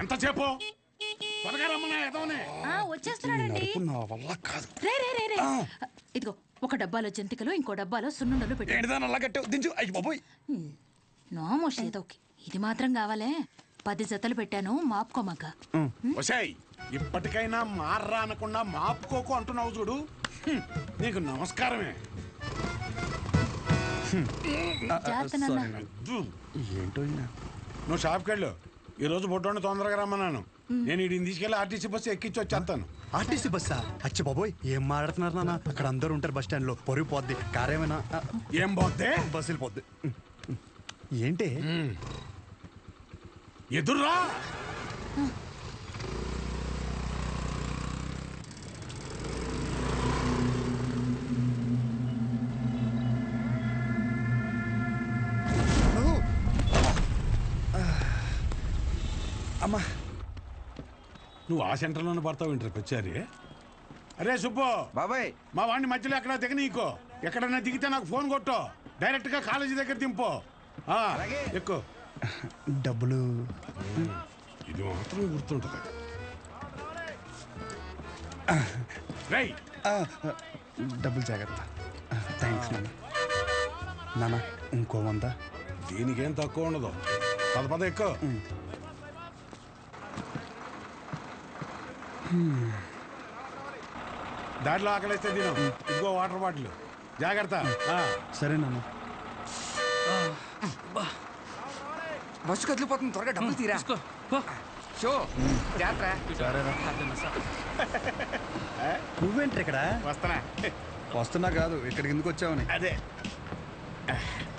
ఎంతసేపు త్వరగా రమ్మన్నా ఎదవనే. వచ్చేస్తున్నాడండి. నా వల్ల కాదు. రే ఇదిగో ఒక డబ్బాలో జంతికలు ఇంకో డబ్బాలో సున్నుండలు పెట్టి ఏంటిదాని అలా కట్టావు దించు. అయ్యి బాబోయ్. నోమోష్ ఏదోకి ఇది మాత్రం కావాలే. 10 జతలు పెట్టాను మాపుకోమక్క. వసాయ్ ఇప్పటికైనా మార్రా అనకుండా మాపుకోకు అంటున్నావు చూడు. నీకు నమస్కారమే. ఏంటో నువ్వు షాప్కి వెళ్ళు. ఈ రోజు బొడ్డోని తొందరగా రమ్మన్నాను. నేను వీడిని తీసుకెళ్ళి ఆర్టీసీ బస్సు ఎక్కించి వచ్చేస్తాను. ఆర్టీసీ బస్సా? అచ్చ బాబోయ్ ఏం మాట్లాడుతున్నారు నాన్న. అక్కడ అందరూ ఉంటారు బస్ స్టాండ్ లో. పొరుగు పోద్ది. కారేమైనా ఏం పోద్దే? బస్సు వెళ్ళిపోద్ది. ఏంటి ఎదుర్రా. అమ్మా నువ్వు ఆ సెంటర్లోనే పడతావు ఇంటర్కి వచ్చారి. అరే సుబ్బు బాబాయ్, మా వాడిని మధ్యలో ఎక్కడ దిగ నీకో. ఎక్కడన్నా దిగితే నాకు ఫోన్ కొట్టు. డైరెక్ట్ గా కాలేజీ దగ్గర దింపు. ఎక్కువ డబ్బులు ఇది మాత్రం గుర్తుంటుంది. రైట్ డబ్బులు జాగ్రత్త. థ్యాంక్స్ నాన్న. నాన్న ఇంకో 100. దీనికేం తక్కువ ఉండదు. పద ఎక్కువ. దాంట్లో ఆకలిస్తే తిను. ఇదిగో వాటర్ బాటిల్ జాగ్రత్త. సరే నాన్న. బస్సు కదిలిపోతుంది, త్వరగా డబ్బులు తీరా. షో నువ్వేంటి ఇక్కడ? వస్తున్నా కాదు, ఇక్కడికి ఎందుకు వచ్చావని. అదే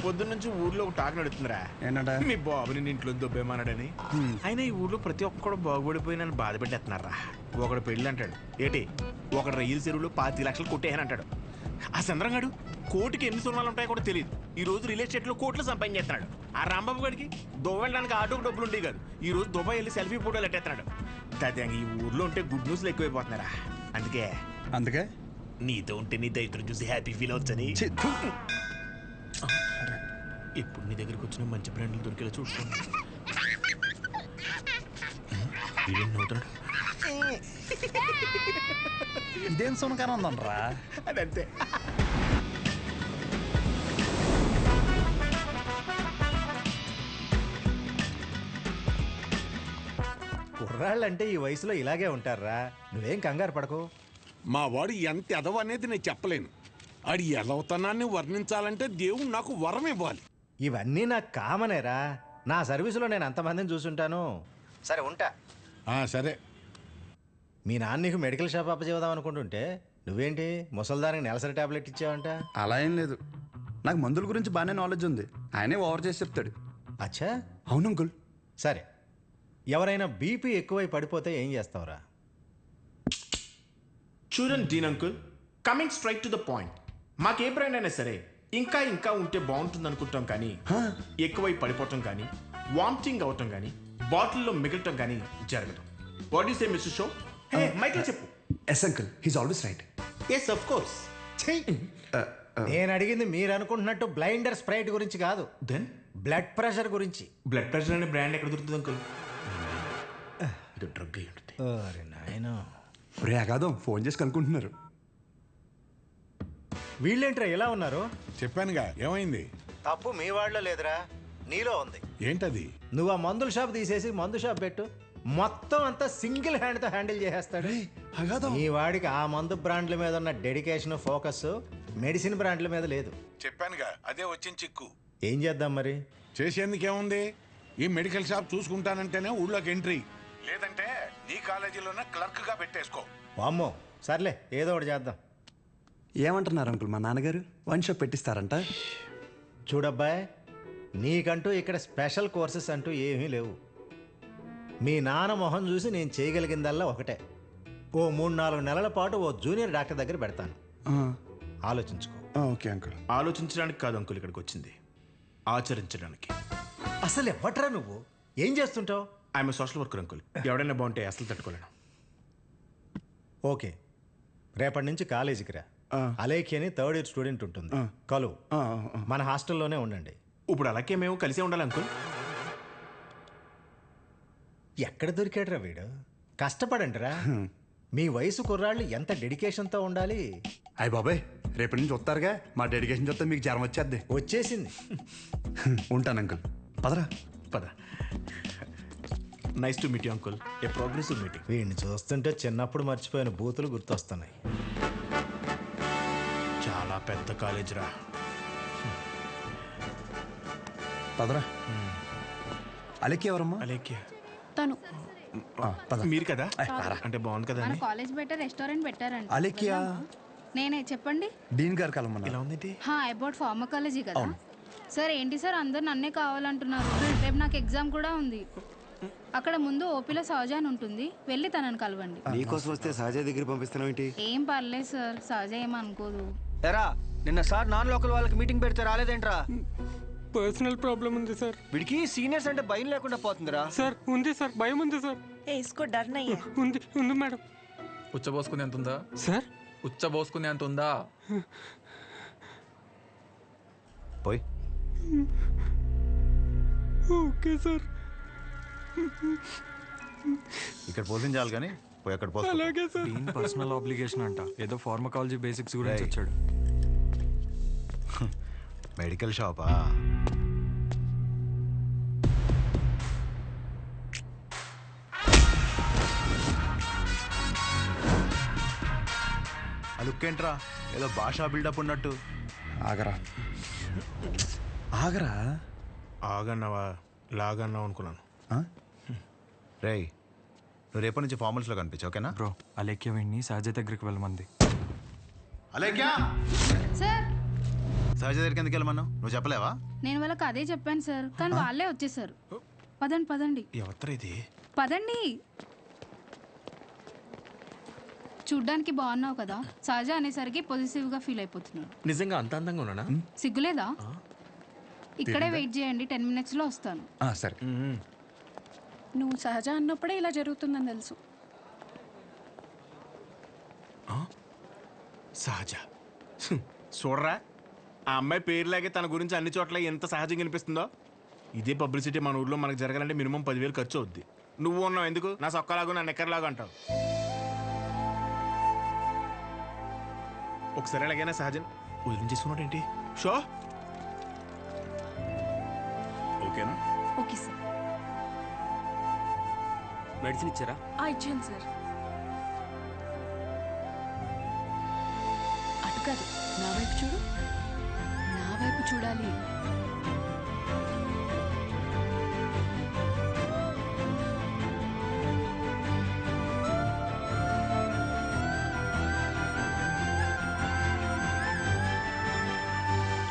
పొద్దున్నుంచి ఊర్లో ఒక టాక్ నడుతుందిరా. ఏంటంటే మీ బాబుని ఇంట్లో దొబ్బేమన్నాడని. అయినా ఈ ఊర్లో ప్రతి ఒక్కడు బాగుపడిపోయి నన్ను బాధపెట్టేస్తున్నారా. ఒకడు పెళ్ళి అంటాడు ఏటి, ఒకడు రైలు చెరువులో 25 లక్షలు కొట్టేయని అంటాడు. ఆ చంద్రంగాడు కోటికి ఎన్ని సున్నాలు ఉంటాయో కూడా తెలియదు. ఈ రోజు రియల్ ఎస్టేట్ లో కోట్లు సంపాదించేస్తున్నాడు. ఆ రాంబాబు గడికి దుబాయ్ వెళ్ళడానికి ఆటోకి డబ్బులు ఉంటాయి కాదు. ఈ రోజు దుబాయ్ వెళ్ళి సెల్ఫీ ఫోటోలు ఎట్టేస్తున్నాడు. ఈ ఊర్లో ఉంటే గుడ్ న్యూస్లు ఎక్కువైపోతున్నారా. అందుకే నీతో ఉంటే నీ దైత్రం చూసి హ్యాపీ ఫీల్ అవచ్చని ఇప్పుడు నీ దగ్గరికి వచ్చిన మంచి బ్రాండ్లు దొరికేలా చూసుకోండి. ఇదేం సునకాన ఉందనరా. అదంతే. కుర్రాళ్ళంటే ఈ వయసులో ఇలాగే ఉంటారా. నువ్వేం కంగారు పడకు. మా వాడు ఎంత ఎదవ అనేది నేను చెప్పలేను. ఆడి ఎదవతనాన్ని వర్ణించాలంటే దేవుడు నాకు వరం ఇవ్వాలి. ఇవన్నీ నాకు కామనేరా. నా సర్వీసులో నేను అంతమందిని చూసుంటాను. సరే ఉంటా. సరే. మీ నాన్న నీకు మెడికల్ షాప్ అప్పచేద్దాం అనుకుంటుంటే నువ్వేంటి ముసల్దానికి నెలసరి టాబ్లెట్ ఇచ్చావంట? అలా ఏం లేదు, నాకు మందుల గురించి బాగానే నాలెడ్జ్ ఉంది. ఆయనే ఓవర్ చేసి చెప్తాడు. అచ్చా, అవును అంకుల్. సరే, ఎవరైనా బీపీ ఎక్కువై పడిపోతే ఏం చేస్తావురా? చూడండి dean uncle, coming straight to the point. మాకే బ్రాండ్ అయినా సరే ఇంకా ఇంకా ఉంటే బాగుంటుంది అనుకుంటాం, కానీ ఎక్కువై పడిపోవటం కానీ వామిటింగ్ అవటం కానీ బాటిల్లో మిగలటం కానీ జరగదు. What you say mister Shaw? Michael చెప్పు. Yes uncle, he's always right. Yes of course. నేను అడిగింది మీరు అనుకుంటున్నట్టు బ్లైండర్ స్ప్రైట్ గురించి కాదు, దెన్ బ్లడ్ ప్రెషర్ గురించి. బ్లడ్ ప్రెషర్ అనే బ్రాండ్ ఎక్కడ దొరుకుతుంది అంకుల్? ఇది డ్రగ్ అయి ఉంటుంది. అరే నాయనా, రే అగాదం ఫోన్ చేసి కనుక్కుంటున్నారు. వీళ్ళేంట్రా ఎలా ఉన్నారు? చెప్పానుగా ఏమైంది. తప్పు మీ వాళ్ళలో లేదురా, నీలో ఉంది. ఏంటది? నువ్వు ఆ మందుల షాప్ తీసేసి మందు షాప్ పెట్టు, మొత్తం అంతా సింగిల్ హ్యాండ్తో హ్యాండిల్ చేసేస్తాడు. ఈ వాడికి ఆ మందు బ్రాండ్ల మీద ఉన్న డెడికేషన్, ఫోకస్ మెడిసిన్ బ్రాండ్ల మీద లేదు. చెప్పానుగా అదే వచ్చిన చిక్కు. ఏం చేద్దాం మరి? చేసేందుకేముంది, ఈ మెడికల్ షాప్ చూసుకుంటానంటేనే ఊళ్ళోకి ఎంట్రీ, లేదంటే నీ కాలేజీలోనే క్లర్క్ గా పెట్టేసుకో. వామ్మో, సర్లే ఏదో ఒకటి చేద్దాం. ఏమంటున్నారు అంకుల్, మా నాన్నగారు వన్ షాప్ పెట్టిస్తారంట? చూడబ్బాయ్, నీకంటూ ఇక్కడ స్పెషల్ కోర్సెస్ అంటూ ఏమీ లేవు. మీ నాన్న మొహం చూసి నేను చేయగలిగిందల్లా ఒకటే, ఓ 3-4 నెలల పాటు ఓ జూనియర్ డాక్టర్ దగ్గర పెడతాను. ఆలోచించుకో. Okay uncle. ఆలోచించడానికి కాదు అంకుల్ ఇక్కడికి వచ్చింది, ఆచరించడానికి. అసలు ఎవట్రా నువ్వు? ఏం చేస్తుంటావు? I'm social worker uncle. ఎవడైనా బాగుంటే అసలు తట్టుకోలేను. ఓకే, రేపటి నుంచి కాలేజీకి రా. అలేఖి అని 3rd ఇయర్ స్టూడెంట్ ఉంటుంది, కలువు. మన హాస్టల్లోనే ఉండండి. ఇప్పుడు అలాగే మేము కలిసే ఉండాలి అంకుల్. ఎక్కడ దొరికాడురా వీడు? కష్టపడండిరా. మీ వయసు కుర్రాళ్ళు ఎంత డెడికేషన్తో ఉండాలి. అయ్య బాబాయ్ రేపటి నుంచి వస్తారుగా, మా డెడికేషన్ చూస్తే మీకు జ్వరం వచ్చేద్ది. వచ్చేసింది. ఉంటాను అంకుల్. పదరా. పద. Nice to meet you uncle. A progressive meeting. వీడిని చూస్తుంటే చిన్నప్పుడు మర్చిపోయిన బూతులు గుర్తొస్తున్నాయి. చాలా పెద్ద కాలేజ్ రా. పదరా. అలెక్కి ఎవరమ్మా? అలేఖ్య తను పద. మీరు కదా? అంటే బాగుంది కదా మన అని. కాలేజ్ బయట రెస్టారెంట్ పెట్టారంట. అలెక్కియా? నేనే చెప్పండి. డీన్ గారు కలమన్నా. ఇలా ఉందేంటి? అబౌట్ ఫార్మకాలజీ కదా సార్. ఏంటి సార్ అందరు నన్నే కావాలంటున్నారు? రేపు నాకు ఎగ్జామ్ కూడా ఉంది. అక్కడ ముందు ఓపీలో సహజ అని ఉంటుంది, వెళ్ళి తనని కలవండి. నీకోసం వస్తే సహజ దగ్గర పంపిస్తున్నావు ఏంటి? ఏం పర్లేదు సార్, సహజ ఏమనుకోదు. ఎరా నిన్న సార్ నాన్ లోకల్ వాళ్ళకి మీటింగ్ పెడితే రాలేదేంట్రా? పర్సనల్ ప్రాబ్లం ఉంది సార్. వీడికి సీనియర్స్ అంటే భయం లేకుండా పోతుందిరా. సార్ ఉంది సార్, భయం ఉంది సార్. ఉంది ఉంది మేడం. ఉచ్చబోసుకునే అంత ఉందా సార్? ఉచ్చబోసుకునే అంత ఉందా? పోయి. Okay sir. ఇక్కడ పోతుంది చాలు కానీ పోయి అక్కడ పోతుంది. అలాగే సార్. దీని పర్సనల్ ఆబ్లిగేషన్ అంట. ఏదో ఫార్మకాలజీ బేసిక్స్ గురించి వచ్చాడు. మెడికల్ షాపా? లుక్కేంట్రా ఏదో భాషా బిల్డప్ ఉన్నట్టు. ఆగరా ఆగరా. ఆగన్నావా లాగన్నావు అనుకున్నాను. రేయ్ నువ్వు రేపటి నుంచి ఫార్మల్స్లో కనిపించు, ఓకేనా? బ్రో అలేఖ్య వీడిని సహజ దగ్గరికి వెళ్ళమంది. అలేఖ్యా, సార్ సహజ దగ్గరికి ఎందుకు వెళ్ళమన్నావు? నువ్వు చెప్పలేవా? నేను వాళ్ళకి అదే చెప్పాను సార్, కానీ వాళ్ళే వచ్చేసారు. పదండి పదండి ఎవరు ఇది? పదండి. చూడ్డానికి బాగున్నావు కదా, సహజ అనేసరికి పొజిటివ్ గా ఫీల్ అయిపోతున్నాడు. నిజంగా అంత అందంగా ఉన్నానా? సిగ్గులేదా? ఇక్కడే వెయిట్ చేయండి, 10 minutes లో వస్తాను. సరే. నువ్వు సహజ అన్నప్పుడే ఇలా జరుగుతుందని తెలుసు. సహజ చూడరా, ఆ అమ్మాయి పేరులాగే తన గురించి అన్ని చోట్ల ఎంత సహజంగా అనిపిస్తుందో. ఇదే పబ్లిసిటీ మన ఊర్లో మనకు జరగాలంటే మినిమం 10,000 ఖర్చు అవుద్ది. నువ్వు ఉన్నావు ఎందుకు? నా సొక్కలాగా నా నెక్కర్లాగా అంటావు. ఒకసారి ఎలాగైనా సహజన్ వదిలించేసుకున్నాడు ఏంటి? షో ఓకేనా? Okay sir. మెడిసిన్ ఇచ్చారా? ఇచ్చాను సార్. అటు కాదు, నా వైపు చూడు. నా వైపు చూడాలి.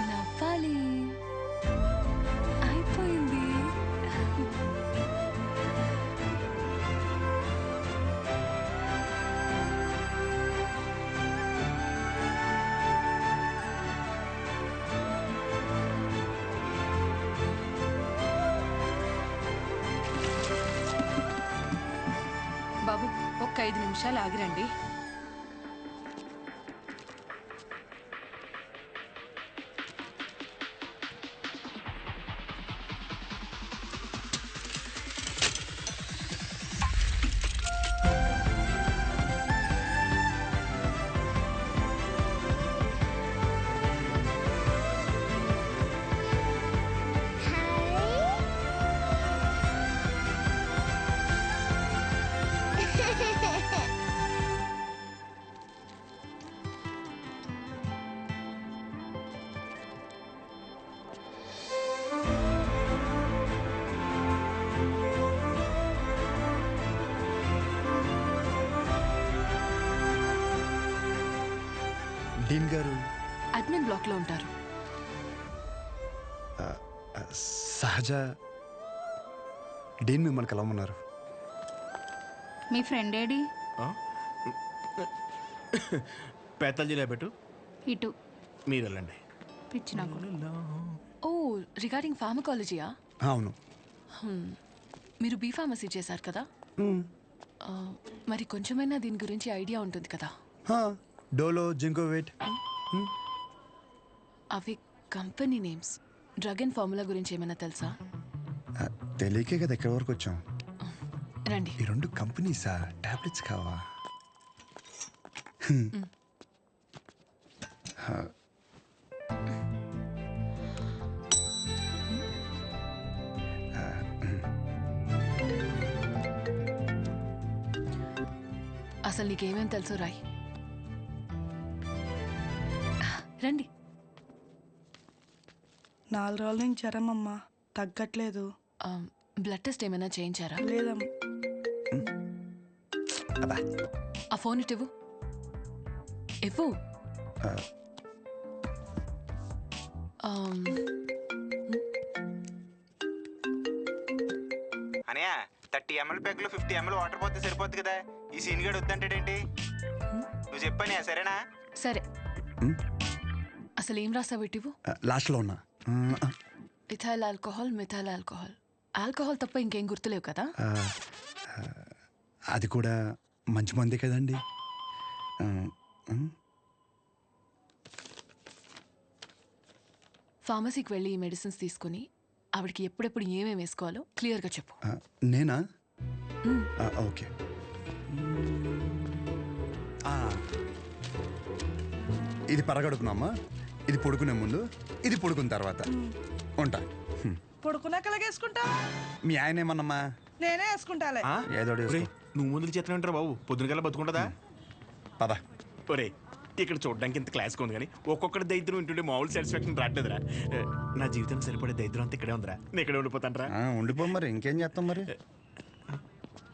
నవ్వాలి. అయిపోయింది. బాబు ఒక్క 5 నిమిషాలు ఆగిరండి. డీన్ గారు అడ్మిన్ బ్లాక్ లో ఉంటారు. సహజ డీన్ మిమ్మల్ని కలవమన్నారు. మీ ఫ్రెండ్ ఏడి? పేతల జిల్లా పెట్టు, ఇటు మీరు వెళ్ళండి. పిచ్చి నాకు. ఓ రిగార్డింగ్ ఫార్మకాలజీయా? అవును. మీరు బీ ఫార్మసీ చేశారు కదా, మరి కొంచెమైనా దీని గురించి ఐడియా ఉంటుంది కదా? డోలో, జింకోవేట్. అవి company names. Drug and formula గురించి ఏమైనా తెలుసా? తెలియకే కదా ఎక్కడి వరకు వచ్చాం. రండి. ఈ 2 కంపెనీసా? టాబ్లెట్స్ కావా? అసలు నీకేమేం తెలుసు రాయ్. రండి. 4 రోజుల నుంచి జ్వరం అమ్మా, తగ్గట్లేదు. బ్లడ్ టెస్ట్ ఏమైనా చేయించారా? లేదమ్మా. ఆ ఫోన్ ఇటు ఇవ్వు. అనయా 30 ml ప్యాక్లో 50 ml వాటర్ పోతే సరిపోద్ది కదా. ఈ సీన్ గడు వద్దంటాడేంటి? నువ్వు చెప్పానే సరేనా? సరే. అసలు ఏం రాసావు ఇటు? లాస్ట్లో ఉన్నా. Ethyl alcohol, methyl alcohol. Alcohol తప్ప ఇంకేం గుర్తులేవు కదా? అది కూడా మంచి మందే కదండి. ఫార్మసీకి వెళ్ళి ఈ మెడిసిన్స్ తీసుకుని ఆవిడకి ఎప్పుడెప్పుడు ఏమేమి వేసుకోవాలో క్లియర్గా చెప్పు. నేనా? ఓకే. ఇది పరగడుపునమ్మా, ఇది పడుకునే ముందు, ఇది పడుకున్న తర్వాత. ఉంటా. పడుకున్నాక వేసుకుంటా. మీ ఆయన ఏమన్నమ్మా? నేనే వేసుకుంటాలే. ఏదో నువ్వు ముందు చేతనే ఉంటారా బాబు? పొద్దునకల్లా బతుకుంటుందా? పద. ఒరే ఇక్కడ చూడడానికి ఇంత క్లాస్గా ఉంది కానీ ఒక్కొక్కటి దరిద్రం వింటుంటే మామూలు సాటిస్ఫాక్షన్ రావట్లేదురా. నా జీవితం సరిపడే దరిద్రం అంతా ఇక్కడే ఉందిరా. నేను ఇక్కడే ఉండిపోతాను రా. ఉండిపో మరి, ఇంకేం చేస్తాం మరి.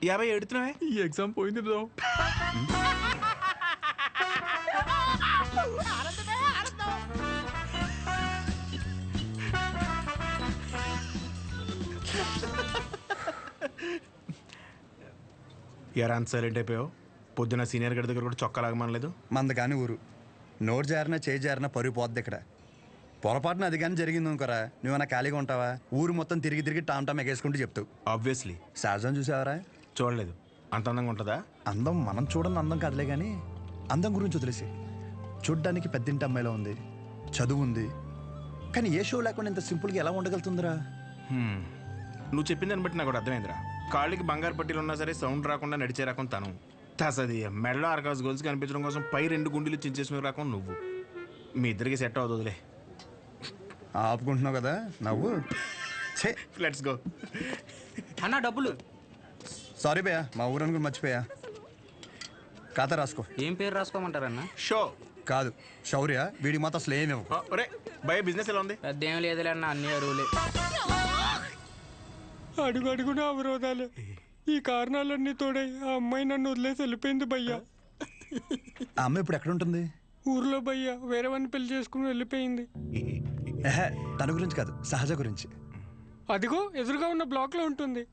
50 ఎడుతున్నావే? ఈ ఎగ్జామ్ పోయింది బ్రో. ఎరా అంత సైలెంట్ అయిపోయావు? పొద్దున సీనియర్ గడి దగ్గర కూడా చొక్కా లాగమనలేదు. మంద కానీ ఊరు నోరు జారినా చేయి జారినా పరుగు పోద్ది ఇక్కడ. పొరపాటున అది కానీ జరిగింది అనుకోరా, నువ్వన్నా ఖాళీగా ఉంటావా? ఊరు మొత్తం తిరిగి తిరిగి టామ్ టామ్ ఎగేసుకుంటూ చెప్తావు. ఆబ్వియస్లీ. సహజం చూసావరా? చూడలేదు. అంత అందంగా ఉంటుందా? అందం మనం చూడని అందం కాదులే కానీ అందం గురించి వదిలేసి, చూడ్డానికి పెద్దింటి అమ్మాయిలో ఉంది, చదువు ఉంది, కానీ ఏ షో లేకుండా ఇంత సింపుల్గా ఎలా ఉండగలుగుతుందిరా? నువ్వు చెప్పిన దాన్ని బట్టి నాకు ఒకటి అర్థమైందిరా. కాళ్ళకి బంగారు పట్టీలు ఉన్నా సరే సౌండ్ రాకుండా నడిచే రకం తను. తసది మెడలో ఆర్కాస్ గోల్స్ కనిపించడం కోసం పై 2 గుండెలు చించేసిన రకం నువ్వు. మీ ఇద్దరికి సెట్ అవుతుందిలే. ఆపుకుంటున్నావు కదా నవ్వు. Let's go. అన్న డబ్బులు. సారీ భయ్యా, మా ఊరని కూడా మర్చిపోయా. ఖాతా రాసుకో. ఏం పేరు రాసుకోమంటారన్న? షో కాదు, శౌర్య. వీడికి మాత్రం అసలు ఏమేవు. ఒరే భయ బిజినెస్ ఎలా ఉంది? పెద్ద ఏం లేదులే అన్న, అన్ని అరువులే. అడుగు అడుగున అవరోధాలే. ఈ కారణాలన్నీ తోడై ఆ అమ్మాయి నన్ను వదిలేసి వెళ్ళిపోయింది భయ్యా. ఆ అమ్మాయి ఇప్పుడు ఎక్కడ ఉంటుంది? ఊర్లో భయ్యా, వేరే వాడిని పెళ్లి చేసుకుని వెళ్ళిపోయింది. తన గురించి కాదు, సహజ గురించి. అదిగో ఎదురుగా ఉన్న బ్లాక్ లో ఉంటుంది.